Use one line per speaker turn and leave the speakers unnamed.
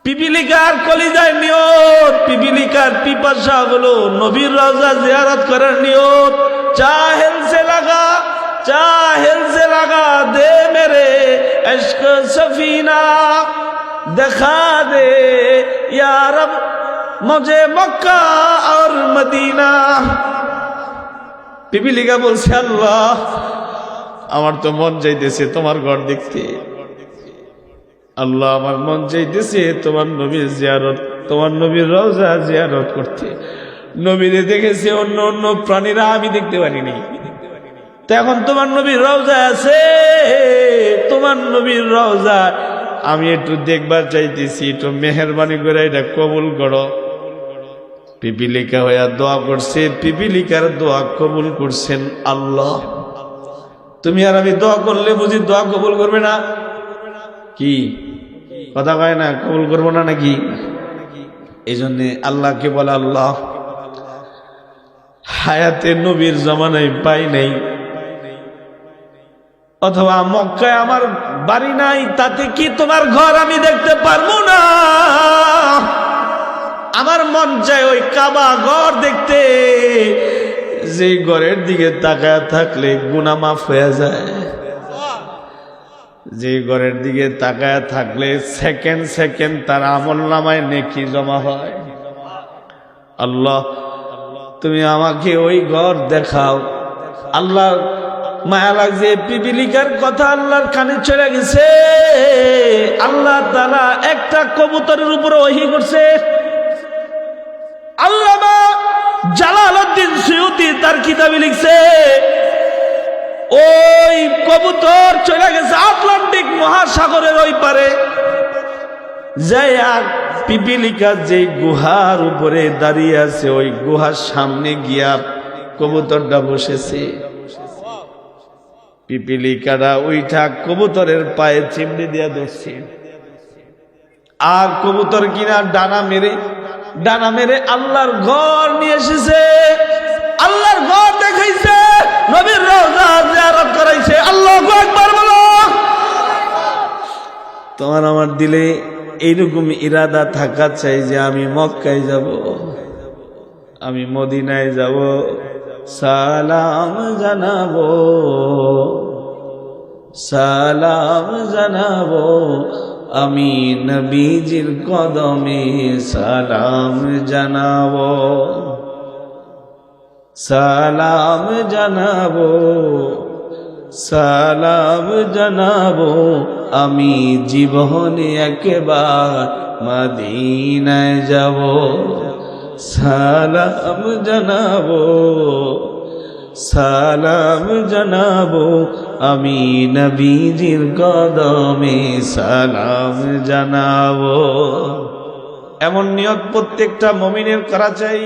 পিপিলিকার কলিজায় নিয়ত, পিপিলিকার পিপাসা হলো নবীর রওজা জিয়ারত করার নিয়ত। চাহেল से लगा दे मेरे इश्क सफीना, दिखा दे या रब मुझे मक्का और मदीना। পিপিলিকা বলছে, আল্লাহ আমার তো মন চাইতেছে তোমার ঘর দেখতে, আল্লাহ আমার মন চাইতেছে তোমার নবীর জিয়ারত, তোমার নবীর রওজা জিয়ারত করতে। নবীরে দেখেছে অন্য অন্য প্রাণীরা, আমি দেখতে পারিনি। তো এখন তোমার নবীর রওজা আছে, তোমার নবীর রওজা আমি একটু দেখবার চাইতেছি, একটু মেহেরবানি করে এটা কবুল করো। পিপিলিকা হইয়া দোয়া করছে, পিপিলিকার দোয়া কবুল করছেন আল্লাহ। তুমি আর আমি দোয়া করলে বুঝি দোয়া কবুল করবে না? কি কথা কয় না, কবুল করবো না নাকি? এই জন্যে আল্লাহকে বলে, আল্লাহ হায়াতে নবীর জমানায় পাই নাই, অথবা মক্কায় আমার বাড়ি নাই, তাতে কি তোমার ঘর আমি দেখতে পারবো না? আমার মন চায় ওই কাবা ঘর দেখতে, যে ঘরের দিকে তাকায় থাকলে গুনাহ মাফ হয়ে যায়, যে ঘরের দিকে তাকায় থাকলে সেকেন্ড সেকেন্ড তার আমলনামায় নেকি জমা হয়। আল্লাহ তুমি আমাকে ওই ঘর দেখাও। আল্লাহ মায়া লাগছে, পিপিলিকার কথা আল্লাহর কানে চলে গেছে। আল্লাহ তাআলা একটা কবুতরের উপরে ওহী করছে। আল্লামা জালালউদ্দিন সুয়ুতী তার কিতাবে লিখছে, ওই কবুতর চলে গেছে আটলান্টিক মহাসাগরের ওই পারে, যাইয়া পিপিলিকা যে গুহার উপরে দাঁড়িয়ে আছে, ওই গুহার সামনে গিয়া কবুতরটা বসেছে। পিপিলিকাটা ওইটা কবুতরের পায়ে চিমড়ি দিয়া ধরছে, আর কবুতর কিনা ডানা মেরে আল্লাহর ঘর নিয়ে এসেছে, আল্লাহর ঘর দেখাইছে, নবীর রওজা জিয়ারত করাইছে। আল্লাহু আকবার বলো। তোমার আমার দিলে এইরকম ইরাদা থাকা চাই যে আমি মক্কায় যাব, আমি মদিনায় যাব, সালাম জানাবো, সালাম জানাবো, আমি নবীজির কদমে সালাম জানাবো, সালাম জানাবো, সালাম জানাবো, আমি জীবনে একবার মদিনায় যাব, সালাম জানাবো, সালাম জানাবো, আমি নবীজির কদমে সালাম জানাবো। এমন নিয়ত প্রত্যেকটা মুমিনের করা চাই।